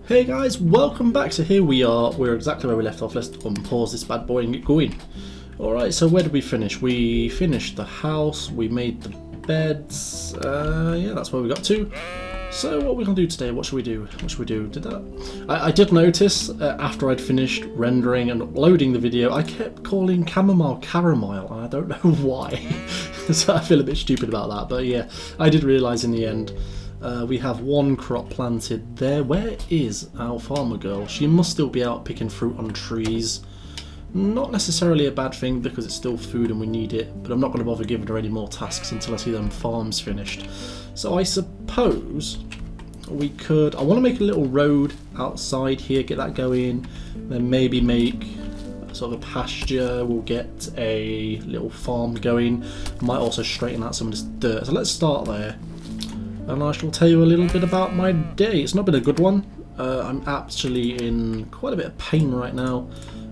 Hey guys, welcome back. So here we are, we're exactly where we left off. Let's unpause this bad boy and get going. Alright, so where did we finish? We finished the house, we made the beds, yeah, that's where we got to. So what are we going to do today? What should we do? What should we do? I did notice after I'd finished rendering and uploading the video, I kept calling chamomile caramel, and I don't know why. So I feel a bit stupid about that, but yeah, I did realise in the end. We have one crop planted there. Where is our farmer girl? She must still be out picking fruit on trees. Not necessarily a bad thing because it's still food and we need it, but I'm not going to bother giving her any more tasks until I see them farms finished. So I suppose we could... I want to make a little road outside here, get that going, then maybe make sort of a pasture. We'll get a little farm going. Might also straighten out some of this dirt. So let's start there. And I shall tell you a little bit about my day. It's not been a good one. I'm actually in quite a bit of pain right now.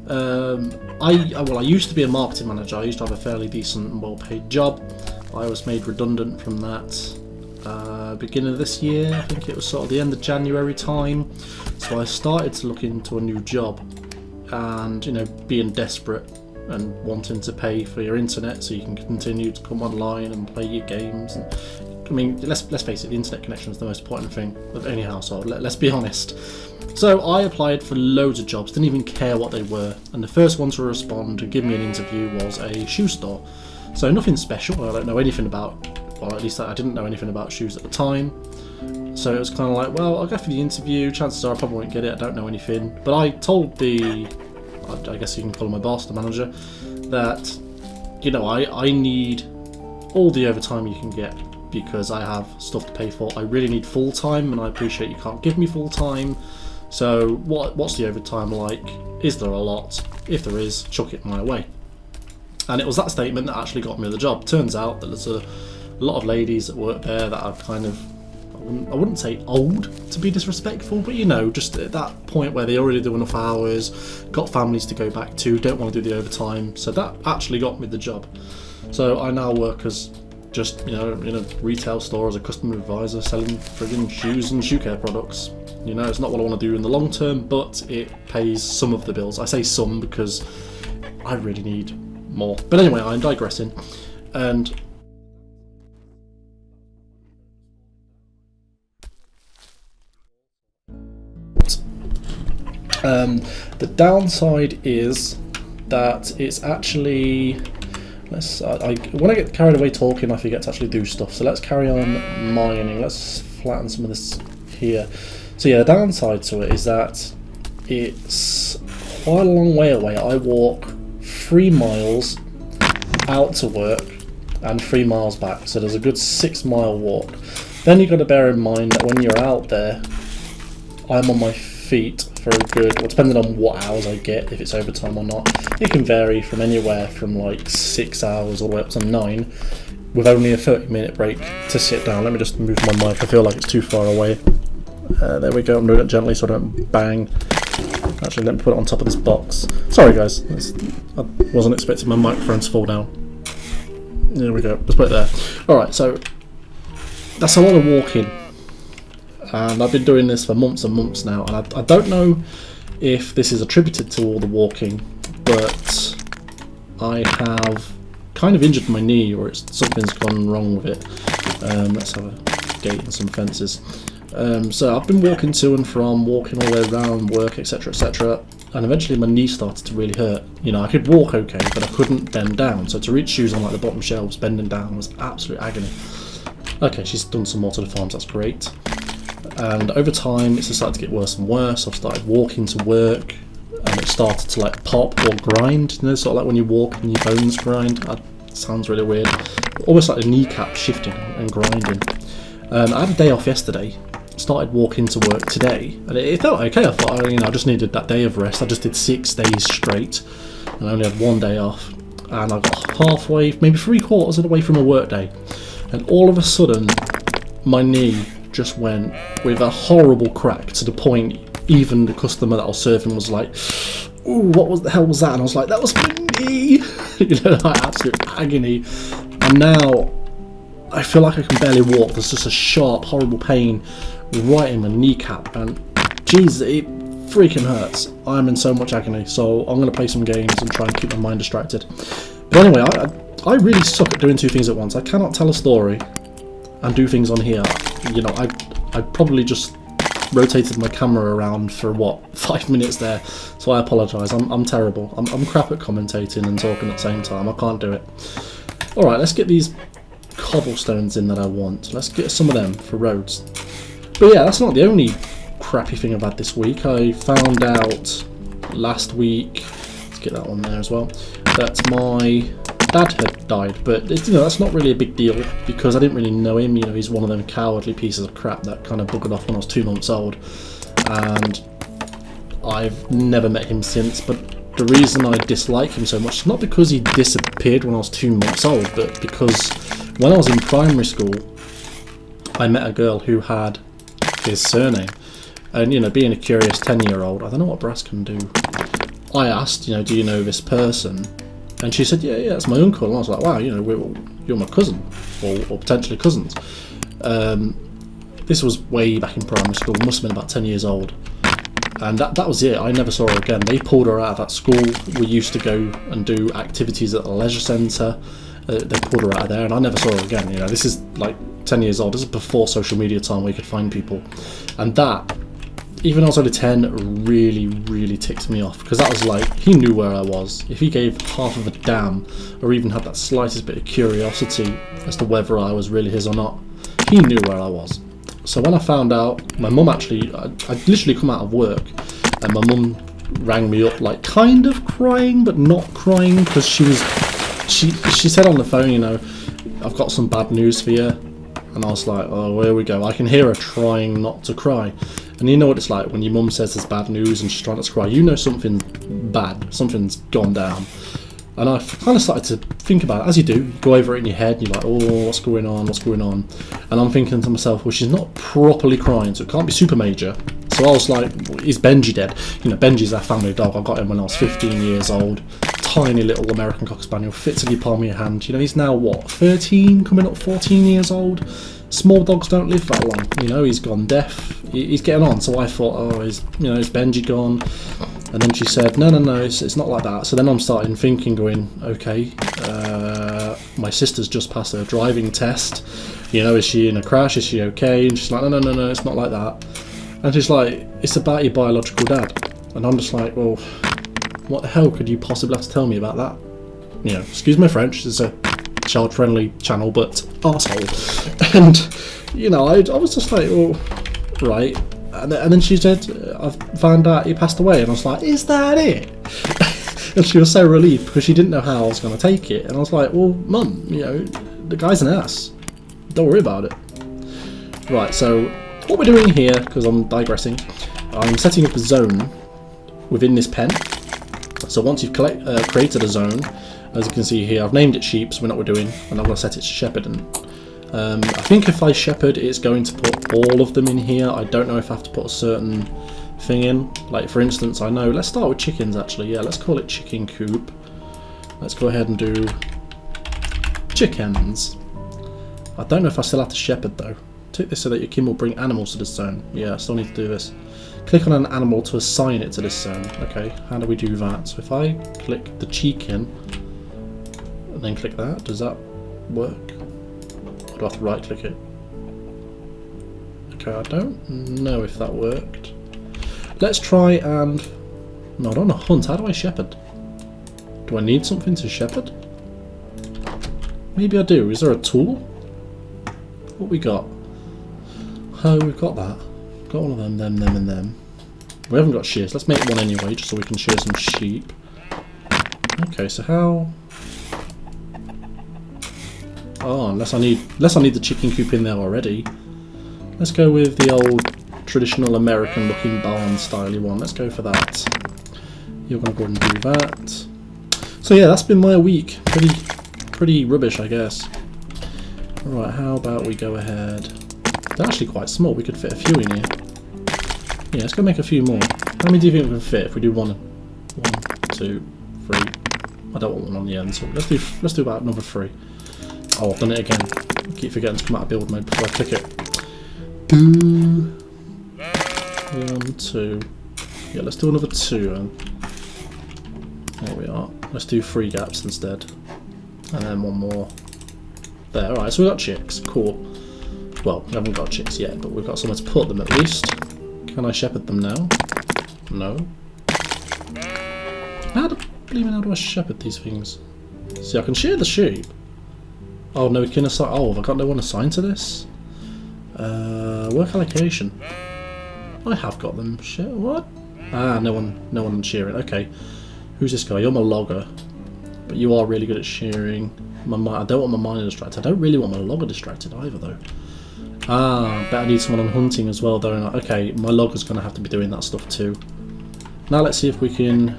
I used to be a marketing manager. I used to have a fairly decent and well-paid job. I was made redundant from that beginning of this year. I think it was sort of the end of January time. So I started to look into a new job, and being desperate and wanting to pay for your internet so you can continue to come online and play your games. And, I mean, let's face it, the internet connection is the most important thing of any household, let's be honest. So I applied for loads of jobs, didn't even care what they were, and the first one to respond and give me an interview was a shoe store. So nothing special, I don't know anything about, well, at least I didn't know anything about shoes at the time. So it was kind of like, well, I'll go for the interview, chances are I probably won't get it, I don't know anything. But I told I guess you can call him my boss, the manager, that, I need all the overtime you can get, because I have stuff to pay for. I really need full time, and I appreciate you can't give me full time. So what's the overtime like? Is there a lot? If there is, chuck it my way. And it was that statement that actually got me the job. Turns out that there's a lot of ladies that work there that are kind of, I wouldn't say old to be disrespectful, but just at that point where they already do enough hours, got families to go back to, don't want to do the overtime. So that actually got me the job. So I now work as just, in a retail store as a customer advisor selling friggin' shoes and shoe care products. It's not what I want to do in the long term, but it pays some of the bills. I say some because I really need more. But anyway, I'm digressing. And the downside is that it's actually... when I get carried away talking, I forget to actually do stuff. So let's carry on mining. Let's flatten some of this here. So yeah, the downside to it is that it's quite a long way away. I walk 3 miles out to work and 3 miles back. So there's a good 6-mile walk. Then you've got to bear in mind that when you're out there, I'm on my feet for a good, well, depending on what hours I get, if it's overtime or not. It can vary from anywhere from like 6 hours all the way up to 9, with only a 30-minute break to sit down. Let me just move my mic, I feel like it's too far away. There we go, I'm doing it gently so I don't bang. Actually, let me put it on top of this box. Sorry guys, I wasn't expecting my microphone to fall down. There we go, let's put it there. Alright, so that's a lot of walking. And I've been doing this for months and months now, and I don't know if this is attributed to all the walking, but I have kind of injured my knee, or something's gone wrong with it. Let's have a gate and some fences. So I've been walking to and from, walking all the way around work, etc, and eventually my knee started to really hurt. I could walk okay, but I couldn't bend down, so to reach shoes on like the bottom shelves, bending down was absolute agony. Okay, she's done some more to the farms, that's great. And over time it's just started to get worse and worse. I've started walking to work and it started to like pop or grind, sort of like when you walk and your bones grind. That sounds really weird. Almost like a kneecap shifting and grinding. I had a day off yesterday, started walking to work today, and it felt okay. I thought I just needed that day of rest. I just did 6 days straight and I only had 1 day off, and I got halfway, maybe 3/4 of the way from a work day, and all of a sudden my knee just went with a horrible crack, to the point even the customer that I was serving was like, "Ooh, what the hell was that?" And I was like, "That was my knee." Like absolute agony. And now I feel like I can barely walk. There's just a sharp, horrible pain right in my kneecap, and Jesus, it freaking hurts. I'm in so much agony, so I'm going to play some games and try and keep my mind distracted. But anyway, I really suck at doing two things at once. I cannot tell a story and do things on here. You know, I probably just rotated my camera around for what, 5 minutes there, so I apologise. I'm terrible. I'm crap at commentating and talking at the same time. I can't do it. Alright, let's get these cobblestones in that I want. Let's get some of them for roads. But yeah, that's not the only crappy thing I've had this week. I found out last week, let's get that one there as well, that my dad had died, but you know, that's not really a big deal because I didn't really know him. You know, he's one of them cowardly pieces of crap that kind of buggered off when I was 2 months old, and I've never met him since. But the reason I dislike him so much is not because he disappeared when I was 2 months old, but because when I was in primary school, I met a girl who had his surname. And, you know, being a curious 10-year-old, I don't know what brass can do. I asked, you know, do you know this person? And she said, yeah, it's my uncle. And I was like, wow, you know, you're my cousin, or potentially cousins. This was way back in primary school, must have been about 10 years old. And that was it. I never saw her again. They pulled her out of that school. We used to go and do activities at the leisure centre. They pulled her out of there, and I never saw her again. You know, this is like 10 years old. This is before social media time where you could find people. And that, even though I was only 10, really ticked me off, because that was like, he knew where I was. If he gave half of a damn, or even had that slightest bit of curiosity as to whether I was really his or not, he knew where I was. So when I found out, my mum actually, I'd literally come out of work, and my mum rang me up, like kind of crying, but not crying, because she said on the phone, you know, I've got some bad news for you. And I was like, oh, here we go. I can hear her trying not to cry. And you know what it's like when your mum says there's bad news and she's trying not to cry. You know something's bad, something's gone down. And I kind of started to think about it, as you do. You go over it in your head and you're like, oh, what's going on, what's going on? And I'm thinking to myself, well, she's not properly crying, so it can't be super major. So I was like, is Benji dead? You know, Benji's our family dog. I got him when I was 15 years old. Tiny little American Cocker Spaniel, fits in your palm of your hand. You know, he's now, what, 13, coming up 14 years old? Small dogs don't live that long. You know, he's gone deaf. He's getting on. So I thought, oh, is Benji gone? And then she said, no, it's not like that. So then I'm starting thinking, going, okay, my sister's just passed her driving test. You know, is she in a crash? Is she okay? And she's like, no, it's not like that. And she's like, it's about your biological dad. And I'm just like, well, what the hell could you possibly have to tell me about that? You know, excuse my French, it's a child-friendly channel, but arsehole. And, you know, I was just like, well, right. And then she said, I've found out he passed away. And I was like, is that it? And she was so relieved because she didn't know how I was going to take it. And I was like, well, Mum, you know, the guy's an ass. Don't worry about it. Right, so what we're doing here, because I'm digressing, I'm setting up a zone within this pen. So once you've created a zone, as you can see here, I've named it sheep, so we know what we're doing, and I'm going to set it to shepherding. I think if I shepherd, it's going to put all of them in here. I don't know if I have to put a certain thing in. Like, for instance, I know, let's start with chickens actually. Yeah, let's call it chicken coop. Let's go ahead and do chickens. I don't know if I still have to shepherd though. Take this so that your kin will bring animals to this zone. Yeah, I still need to do this. Click on an animal to assign it to this zone. Okay, how do we do that? So if I click the chicken and then click that, does that work? Or do I have to right click it? Okay, I don't know if that worked. Let's try and... No, I don't want to hunt. How do I shepherd? Do I need something to shepherd? Maybe I do. Is there a tool? What we got? Oh, we've got that. Got one of them, and them. We haven't got shears. Let's make one anyway, just so we can shear some sheep. Okay, so how? Oh, unless I need the chicken coop in there already. Let's go with the old traditional American-looking barn-style one. Let's go for that. You're gonna go ahead and do that. So yeah, that's been my week. Pretty rubbish, I guess. Right, how about we go ahead? They're actually quite small. We could fit a few in here. Yeah, let's go make a few more. How many do you think we can fit if we do one, 2, 3? I don't want one on the end, so let's do about another 3. Oh, I've done it again. I keep forgetting to come out of build mode before I click it. Boo. 1, 2. Yeah, let's do another 2 and there we are. Let's do 3 gaps instead. And then 1 more. There, alright, so we've got chicks. Cool. Well, we haven't got chicks yet, but we've got somewhere to put them at least. Can I shepherd them now? No. How do I shepherd these things? See, I can shear the sheep. Oh, no, we can assign. Oh, have I got no one assigned to this? Work allocation. I have got them. Shit, what? Ah, no one shearing. Okay. Who's this guy? You're my logger. But you are really good at shearing. I don't want my miner distracted. I don't really want my logger distracted either, though. Ah, bet I need someone on hunting as well, don't I? Okay, my logger's going to have to be doing that stuff too. Now let's see if we can...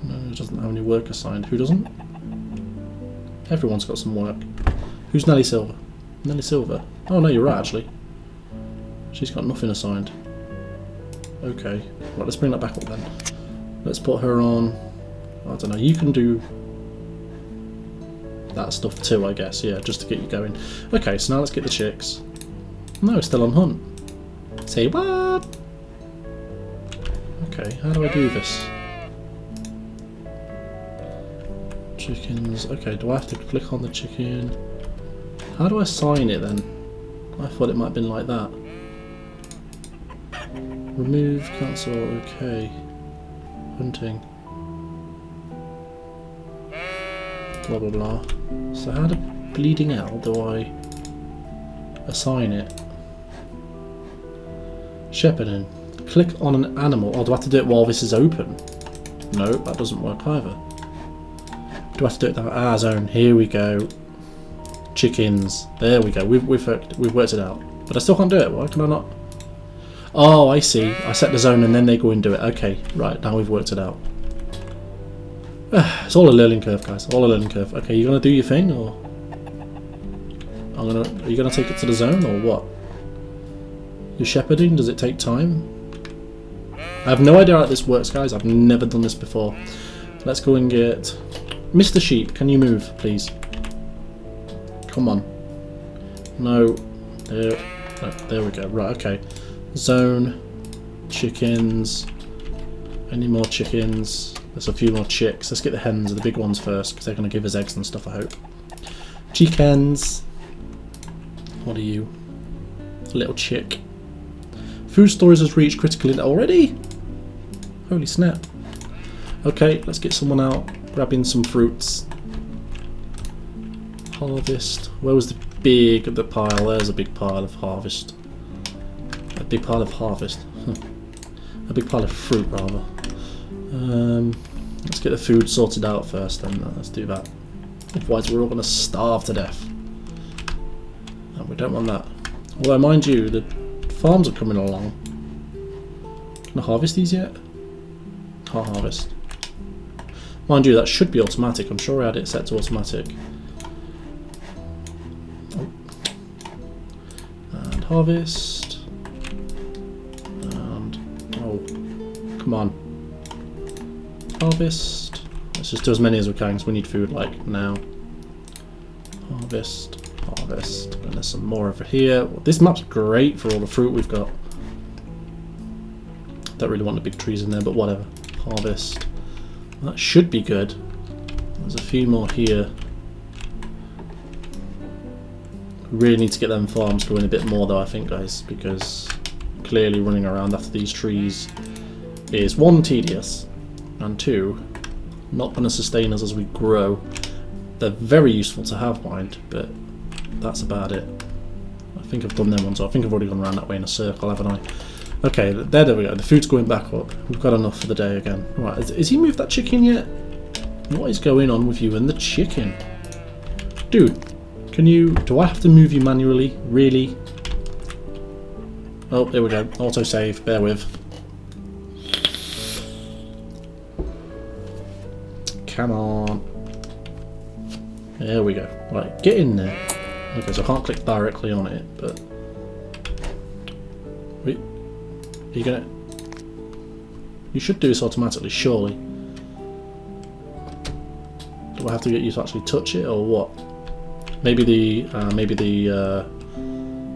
No, it doesn't have any work assigned. Who doesn't? Everyone's got some work. Who's Nelly Silver? Nelly Silver? Oh no, you're right actually. She's got nothing assigned. Okay, right, let's bring that back up then. Let's put her on... I don't know, you can do... that stuff too, I guess, yeah, just to get you going. Okay, so now let's get the chicks. No, still on hunt. Say what? Okay, how do I do this? Chickens. Okay, do I have to click on the chicken? How do I assign it then? I thought it might have been like that. Remove, cancel, okay. Hunting. Blah blah blah. So how the bleeding hell do I assign it? Shepherding. Click on an animal. Oh, do I have to do it while this is open? No, that doesn't work either. Do I have to do it that? Ah, zone. Here we go. Chickens. There we go. We've worked it out. But I still can't do it. Why can I not? Oh, I see. I set the zone and then they go and do it. Okay, right. Now we've worked it out. It's all a learning curve, guys. All a learning curve. Okay, you gonna do your thing, or are you gonna take it to the zone, or what? You're shepherding. Does it take time? I have no idea how this works, guys. I've never done this before. Let's go and get Mr. Sheep. Can you move, please? Come on. No. There we go. Right. Okay. Zone. Chickens. Any more chickens? There's a few more chicks. Let's get the hens, the big ones first, because they're going to give us eggs and stuff, I hope. Chickens. What are you? A little chick. Food storage has reached critical limit already? Holy snap. Okay, let's get someone out, grabbing some fruits. Harvest. Where was the pile? There's a big pile of harvest. A big pile of harvest. A big pile of fruit, rather. Let's get the food sorted out first, then let's do that. Otherwise we're all going to starve to death. And we don't want that. Although, mind you, the farms are coming along. Can I harvest these yet? Can't harvest. Mind you, that should be automatic. I'm sure I had it set to automatic. Oh. And harvest. And... oh, come on. Harvest. Let's just do as many as we can because we need food like now. Harvest, harvest, and there's some more over here. Well, this map's great for all the fruit we've got. Don't really want the big trees in there, but whatever. Harvest. That should be good. There's a few more here. We really need to get them farms going a bit more though, I think, guys, because clearly running around after these trees is 1, tedious, and 2, not going to sustain us as we grow. They're very useful to have, mind, but that's about it. I think I've done them ones. I think I've already gone around that way in a circle, haven't I? Okay, there we go. The food's going back up. We've got enough for the day again. Right, has he moved that chicken yet? What is going on with you and the chicken? Dude, can you... do I have to move you manually? Really? Oh, there we go. Autosave. Bear with. Come on. There we go. Right, get in there. Okay, so I can't click directly on it, but... wait. Are you gonna... you should do this automatically, surely. Do I have to get you to actually touch it, or what? Maybe the...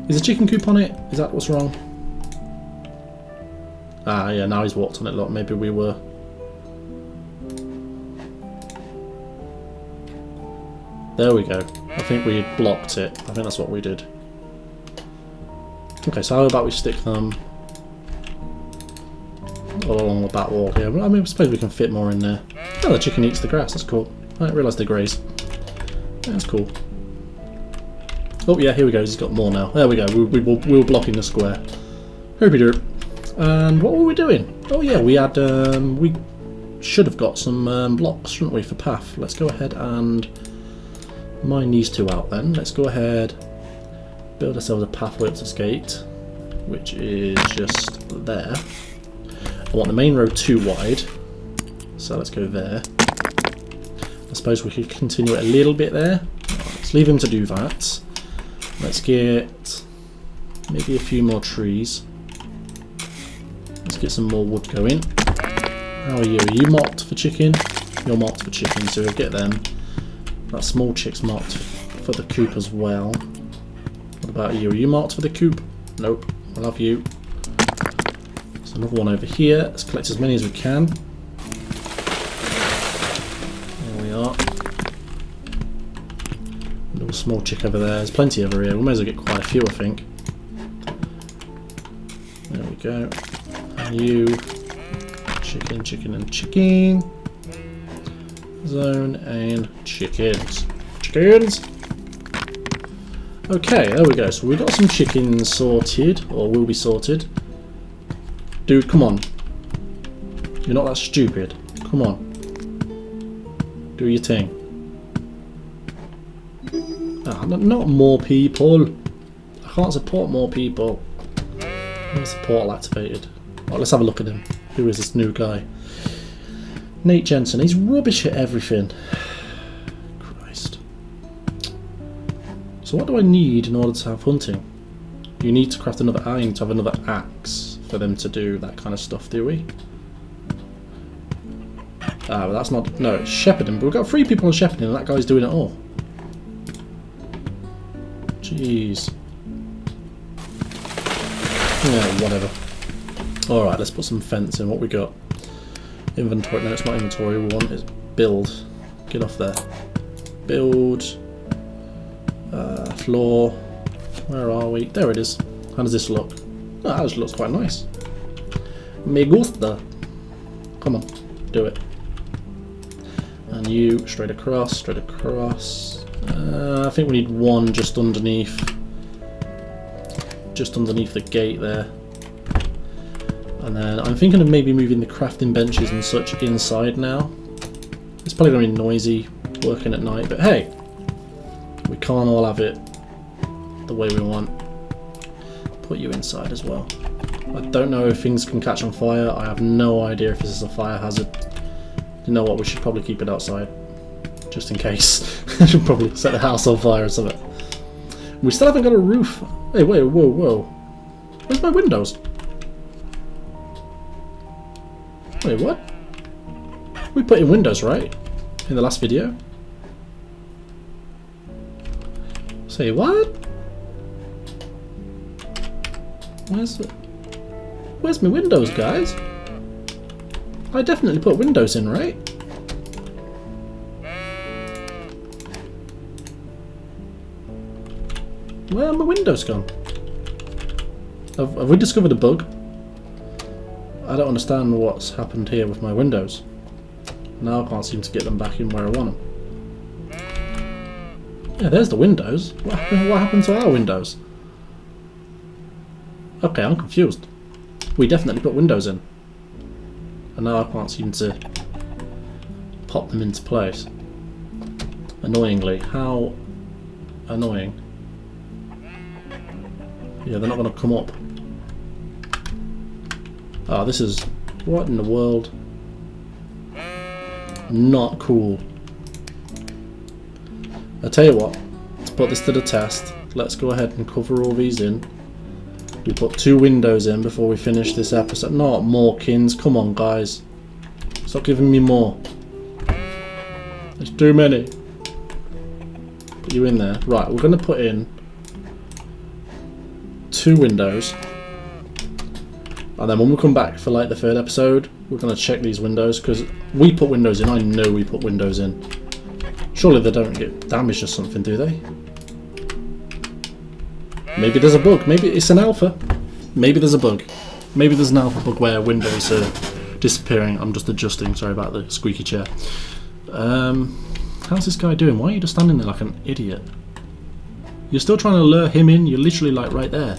is the chicken coop on it? Is that what's wrong? Ah, yeah, now he's walked on it. Look, maybe we were... There we go. I think we blocked it. I think that's what we did. Okay, so how about we stick them all along the back wall here? I mean, I suppose we can fit more in there. Oh, the chicken eats the grass. That's cool. I didn't realise they graze. Yeah, that's cool. Oh yeah, here we go. He's got more now. There we go. We were blocking the square. Hoopy doop. And what were we doing? Oh yeah, we had we should have got some blocks, shouldn't we, for path? Let's go ahead and mine these two out then. Let's go ahead, build ourselves a pathway up to this gate, which is just there. I want the main road 2 wide, so let's go there. I suppose we could continue it a little bit there. Let's leave him to do that. Let's get maybe a few more trees. Let's get some more wood going. How are you? Are you marked for chicken? You're marked for chicken, so we'll get them. That small chick's marked for the coop as well. What about you? Are you marked for the coop? Nope. I'll have you. There's another one over here. Let's collect as many as we can. There we are. Little small chick over there. There's plenty over here. We may as well get quite a few, I think. There we go. And you. Chicken, chicken, and chicken. Zone and chickens. Chickens! Okay, there we go. So we've got some chickens sorted, or will be sorted. Dude, come on. You're not that stupid. Come on. Do your thing. Ah, not more people. I can't support more people. Where's the portal activated? Oh, let's have a look at him. Who is this new guy? Nate Jensen. He's rubbish at everything. Christ. So what do I need in order to have hunting? You need to craft another you need to have another axe for them to do that kind of stuff, do we? Ah, but that's not... No, it's shepherding. But we've got 3 people on shepherding and that guy's doing it all. Jeez. Yeah, whatever. Alright, let's put some fence in. What we got? Inventory. No, it's not inventory. We want is build. Get off there. Build. Floor. Where are we? There it is. How does this look? Oh, that just looks quite nice. Me gusta. Come on. Do it. And you, straight across, straight across. I think we need one just underneath the gate there. And then I'm thinking of maybe moving the crafting benches and such inside now. It's probably going to be noisy working at night, but hey, we can't all have it the way we want. Put you inside as well. I don't know if things can catch on fire. I have no idea if this is a fire hazard. You know what, we should probably keep it outside. Just in case. I should probably set the house on fire or something. We still haven't got a roof. Hey, wait, whoa, whoa. Where's my windows? Wait, what? We put in windows, right? In the last video? Say what? Where's my windows, guys? I definitely put windows in, right? Where are my windows gone? Have we discovered a bug? I don't understand what's happened here with my windows. Now I can't seem to get them back in where I want them. Yeah, there's the windows. What happened to our windows? Okay, I'm confused. We definitely put windows in. And now I can't seem to pop them into place. Annoyingly. How annoying. Yeah, they're not going to come up. Oh, this is... What in the world? Not cool. I tell you what, to put this to the test, let's go ahead and cover all these in. We put 2 windows in before we finish this episode. Not more kins, come on guys. Stop giving me more. There's too many. Put you in there. Right, we're going to put in 2 windows. And then when we come back for like the third episode, we're going to check these windows, because we put windows in. I know we put windows in. Surely they don't get damaged or something, do they? Maybe there's a bug. Maybe it's an alpha. Maybe there's a bug. Maybe there's an alpha bug where windows are disappearing. I'm just adjusting. Sorry about the squeaky chair. How's this guy doing? Why are you just standing there like an idiot? You're still trying to lure him in? You're literally like right there.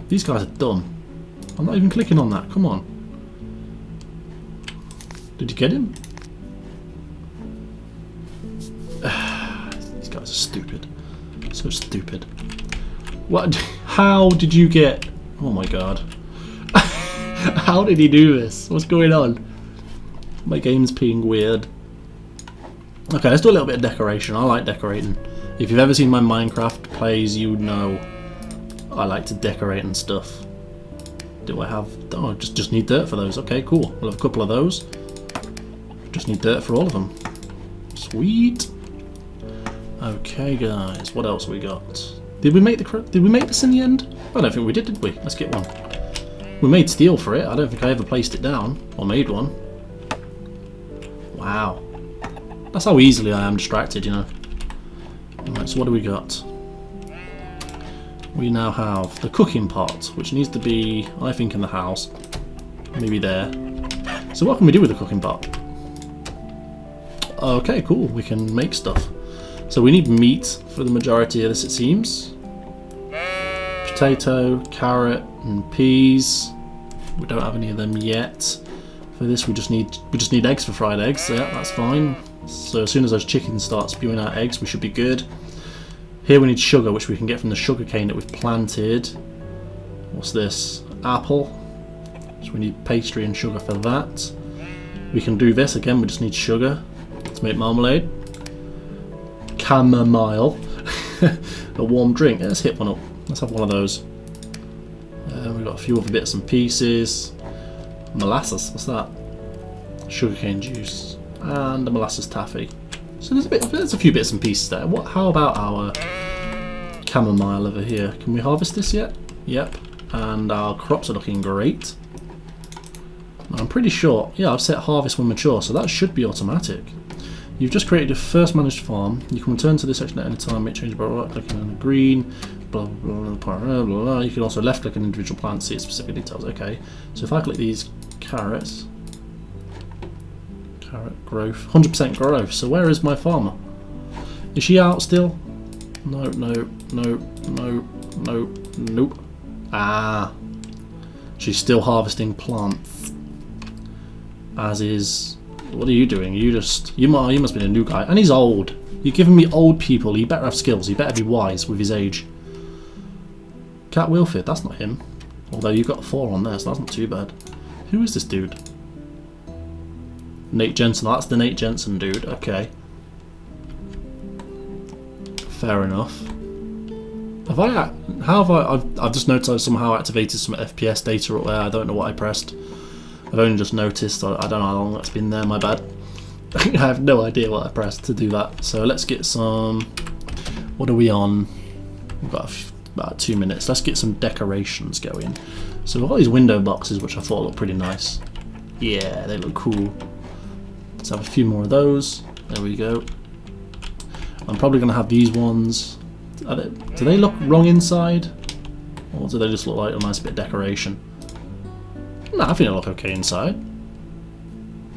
These guys are dumb. I'm not even clicking on that. Come on. Did you get him? These guys are stupid. So stupid. What? How did you get... Oh my god. How did he do this? What's going on? My game's being weird. Okay, let's do a little bit of decoration. I like decorating. If you've ever seen my Minecraft plays, you know I like to decorate and stuff. Do I have... Oh, just need dirt for those. Okay, cool. We'll have a couple of those. Just need dirt for all of them. Sweet. Okay, guys. What else we got? Did we make this in the end? I don't think we did we? Let's get one. We made steel for it. I don't think I ever placed it down or made one. Wow. That's how easily I am distracted, you know. Alright, so what do we got? We now have the cooking pot, which needs to be, I think, in the house. Maybe there. So what can we do with the cooking pot? Okay, cool. We can make stuff. So we need meat for the majority of this, it seems. Potato, carrot, and peas. We don't have any of them yet. For this, we just need eggs for fried eggs. Yeah, that's fine. So as soon as those chickens start spewing out eggs, we should be good. Here we need sugar, which we can get from the sugar cane that we've planted. What's this? Apple. So we need pastry and sugar for that. We can do this again. We just need sugar to make marmalade. Chamomile. A warm drink. Let's hit one up. Let's have one of those. We've got a few other bits and pieces. Molasses. What's that? Sugarcane juice and a molasses taffy. So there's a few bits and pieces there. How about our chamomile over here? Can we harvest this yet? Yep. And our crops are looking great. I'm pretty sure. Yeah, I've set harvest when mature, so that should be automatic. You've just created your first managed farm. You can return to this section at any time. Make change by clicking on the green. Blah blah blah blah blah. You can also left click on individual plants, see its specific details. Okay. So if I click these carrots. Carrot growth, 100% growth. So where is my farmer? Is she out still? No, no, no, no, no, nope. Ah, she's still harvesting plants. As is. What are you doing? You must be a new guy, and he's old. You're giving me old people. He better have skills. He better be wise with his age. Cat Wilford, that's not him. Although you've got 4 on there, so that's not too bad. Who is this dude? Nate Jensen, that's the Nate Jensen dude, okay. Fair enough. I've just noticed I've somehow activated some FPS data up there. I don't know what I pressed. I've only just noticed, I don't know how long that's been there, my bad. I have no idea what I pressed to do that. So let's get some, what are we on? We've got about 2 minutes. Let's get some decorations going. So we've got these window boxes, which I thought looked pretty nice. Yeah, they look cool. Let's have a few more of those. There we go. I'm probably going to have these ones. Do they look wrong inside? Or do they just look like a nice bit of decoration? No, I think they look okay inside.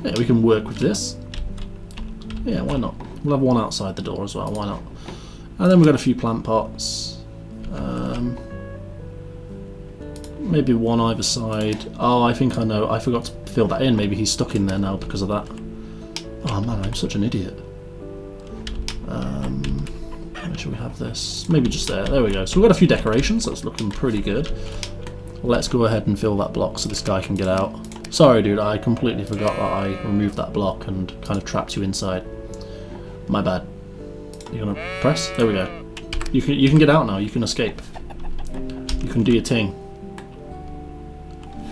Yeah, we can work with this. Yeah, why not? We'll have one outside the door as well, why not? And then we've got a few plant pots. Maybe one either side. Oh, I think I know. I forgot to fill that in. Maybe he's stuck in there now because of that. Oh man, I'm such an idiot. Where should we have this? Maybe just there. There we go. So we've got a few decorations. That's looking pretty good. Let's go ahead and fill that block so this guy can get out. Sorry, dude. I completely forgot that I removed that block and kind of trapped you inside. My bad. You gonna press? There we go. You can get out now. You can escape. You can do your thing.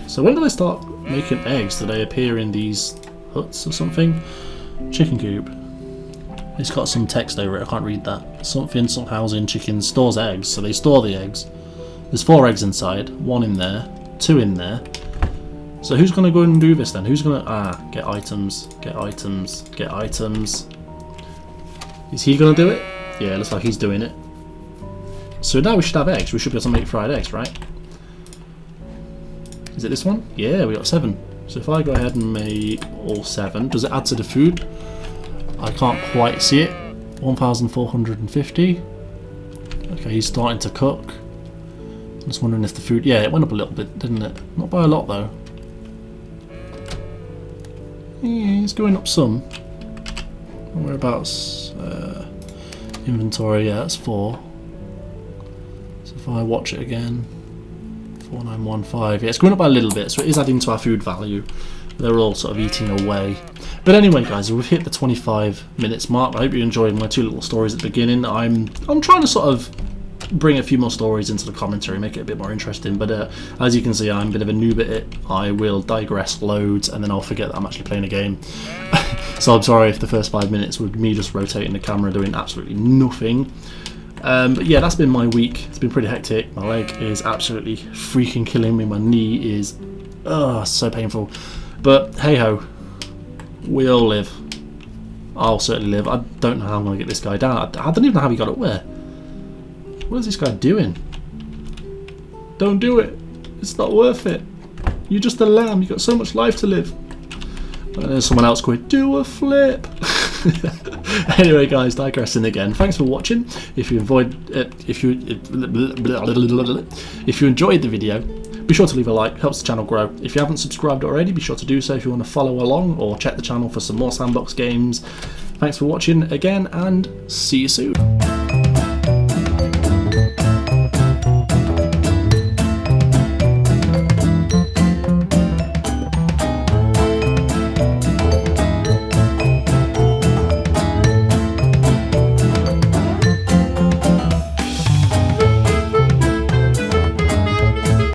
So when do they start making eggs? Do they appear in these huts or something? Chicken coop. It's got some text over it. I can't read that. Something, housing chickens stores eggs. So they store the eggs. There's 4 eggs inside. 1 in there. 2 in there. So who's going to go and do this then? Who's going to... get items, get items, get items. Is he going to do it? Yeah, looks like he's doing it. So now we should have eggs. We should be able to make fried eggs, right? Is it this one? Yeah, we got 7. So if I go ahead and make all 7, does it add to the food? I can't quite see it. 1,450. Okay, he's starting to cook. I'm just wondering if the food... Yeah, it went up a little bit, didn't it? Not by a lot, though. Yeah, it's going up some. Whereabouts? Inventory, yeah, that's 4. So if I watch it again... 4915. Yeah, it's going up by a little bit, so it is adding to our food value. They're all sort of eating away. But anyway, guys, we've hit the 25 minutes mark. I hope you enjoyed my 2 little stories at the beginning. I'm trying to sort of bring a few more stories into the commentary, make it a bit more interesting. But as you can see, I'm a bit of a noob at it. I will digress loads, and then I'll forget that I'm actually playing a game. So I'm sorry if the first 5 minutes were me just rotating the camera, doing absolutely nothing. But yeah, that's been my week. It's been pretty hectic. My leg is absolutely freaking killing me. My knee is so painful. But hey ho, we all live. I'll certainly live. I don't know how I'm going to get this guy down. I don't even know how he got up there. What is this guy doing? Don't do it. It's not worth it. You're just a lamb. You've got so much life to live. And there's someone else going, do a flip. Anyway, guys, digressing again. Thanks for watching. If you enjoyed if you enjoyed the video, be sure to leave a like. Helps the channel grow. If you haven't subscribed already, be sure to do so if you want to follow along or check the channel for some more sandbox games. Thanks for watching again, and see you soon.